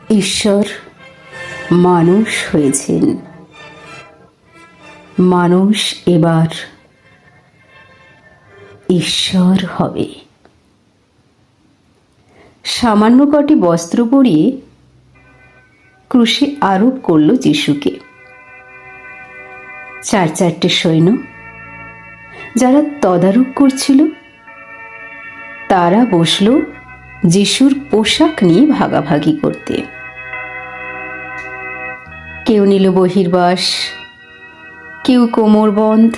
ঈশ্বর মানুষ হয়েছেন। মানুষ এবার ঈশ্বর হবে। সামান্য কটি বস্ত্র পরিয়ে ক্রুশে আরোপ করল যিশুকে। চারটে সৈন্য যারা তদারক করছিল তারা বসল যিশুর পোশাক নিয়ে ভাগাভাগি করতে। কেউ নিল বহির্বাস, কেউ কোমরবন্ধ,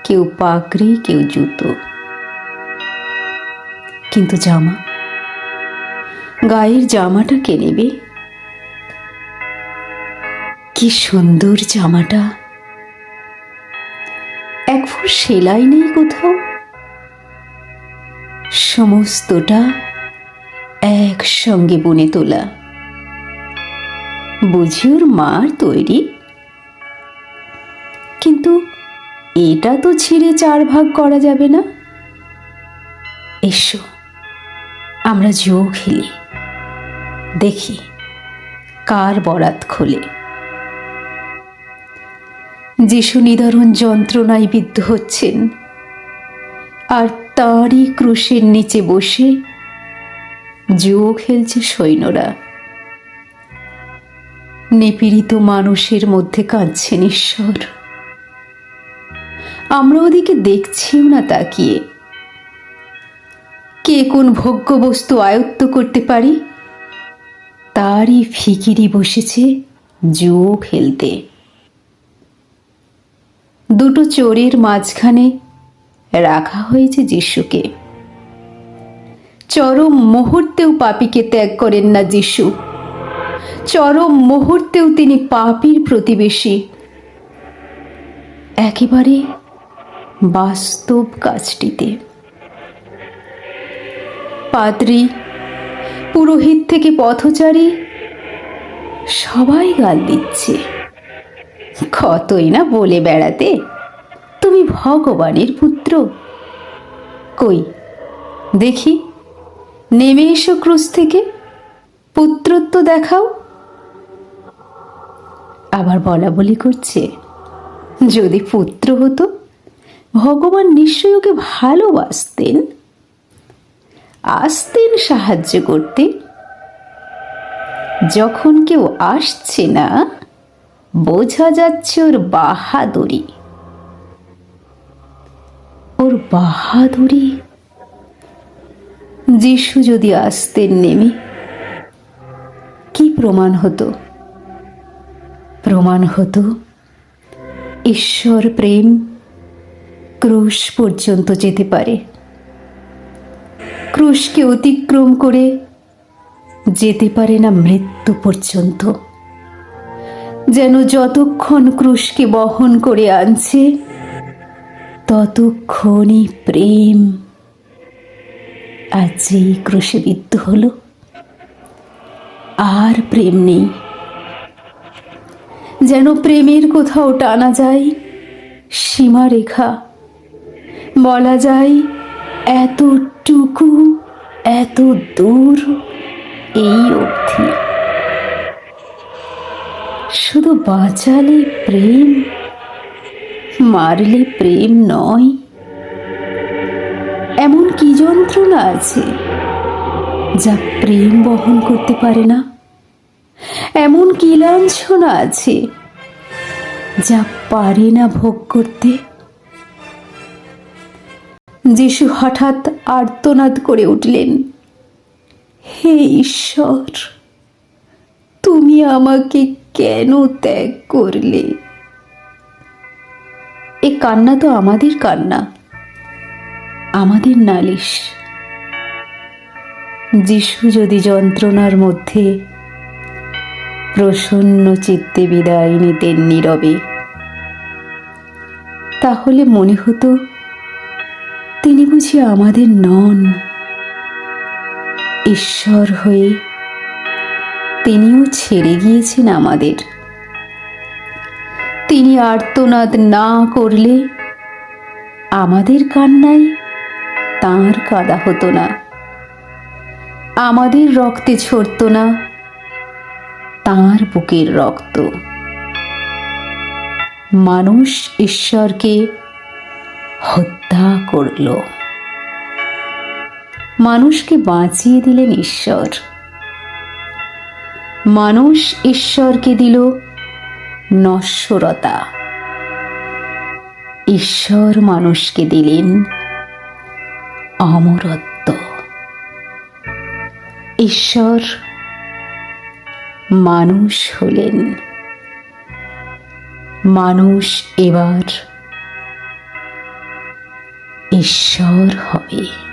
কেউ পাগড়ি, কেউ জুতো। কিন্তু জামা, গায়ের জামাটা কে নেবে? কি সুন্দর জামাটা! এক ফুট সেলাই নেই কোথাও, সমস্তটা একসঙ্গে বুনে তোলা। বুঝি ওর মার তৈরি। কিন্তু এটা তো ছিঁড়ে 4 ভাগ করা যাবে না। এসো আমরা জো খেলি, দেখি কার বরাত খোলে। যিশু নিদারুণ যন্ত্রণায় বিদ্ধ হচ্ছেন, আর তাঁরই ক্রুশের নিচে বসে জো খেলছে সৈন্যরা। নিপীড়িত মানুষের মধ্যে কাঁদছেন ঈশ্বর। আমরা ওদিকে দেখছিও না তাকিয়ে। কে কোন ভোগ্য বস্তু আয়ত্ত করতে পারি তারই ফিকিরি বসেছে জো খেলতে। দুটো চোরের মাঝখানে রাখা হয়েছে যিশুকে। চরম মুহূর্তেও পাপীকে ত্যাগ করেন না যিশু। চরম মুহূর্তেও তিনি পাপীর প্রতিবেশী। একেবারে বাস্তব কাজটিতে পাদ্রী, পুরোহিত থেকে পথচারী সবাই গাল দিচ্ছে। কতই না বলে বেড়াতে, তুমি ভগবানের পুত্র। কই দেখি, নেমে এসো ক্রুশ থেকে, পুত্রত্ব দেখাও। আবার বলা বলি করছে, যদি পুত্র হতো ভগবান নিশ্চয়ই ওকে ভালোবাসতেন, আসতেন সাহায্য করতে। যখন কেউ আসছে না, বোঝা যাচ্ছে ওর বাহাদুরি। ওর বাহাদুরি। যিশু যদি আসতেন নেমে, কি প্রমাণ হতো? প্রমাণ হতো ঈশ্বর প্রেম ক্রুশ পর্যন্ত যেতে পারে। ক্রুশকে অতিক্রম করে যেতে পারে না মৃত্যু পর্যন্ত। যেন যতক্ষণ ক্রুশকে বহন করে আনছে ততক্ষণই প্রেম। আর যেই ক্রুশে বিদ্ধ হলো, আর প্রেম নেই। যেন প্রেমের কোথাও টানা যায় সীমারেখা, বলা যায় এতটুকু, এত দূর, এই অবধি। শুধু বাঁচালে প্রেম, মারলে প্রেম নয়। এমন কি যন্ত্রণা আছে যা প্রেম বহন করতে পারে না? এমন কি লাঞ্ছনা আছে যা পারে না ভোগ করতে? যিশু হঠাৎ আর্তনাদ করে উঠলেন, হে ঈশ্বর, তুমি আমাকে কেন ত্যাগ করলে? এ কান্না তো আমাদের কান্না, আমাদের নালিশ। যিশু যদি যন্ত্রণার মধ্যে প্রসন্ন চিত্তে বিদায় নিতেন নীরবে, তাহলে মনে হতো তিনি বুঝি আমাদের নন। ঈশ্বর হয়ে তিনিও ছেড়ে গিয়েছেন আমাদের। তিনি আর্তনাদ না করলে আমাদের কান্নায় তাঁর কাঁদা হতো না, আমাদের রক্তে ঝরত না তাঁর বুকের রক্ত। মানুষ ঈশ্বরকে হত্যা করল, মানুষকে বাঁচিয়ে দিলেন ঈশ্বর। মানুষ ঈশ্বরকে দিল নশ্বরতা, ঈশ্বর মানুষকে দিলেন অমরত্ব। ঈশ্বর মানুষ হলেন, মানুষ এবার ঈশ্বর হবে।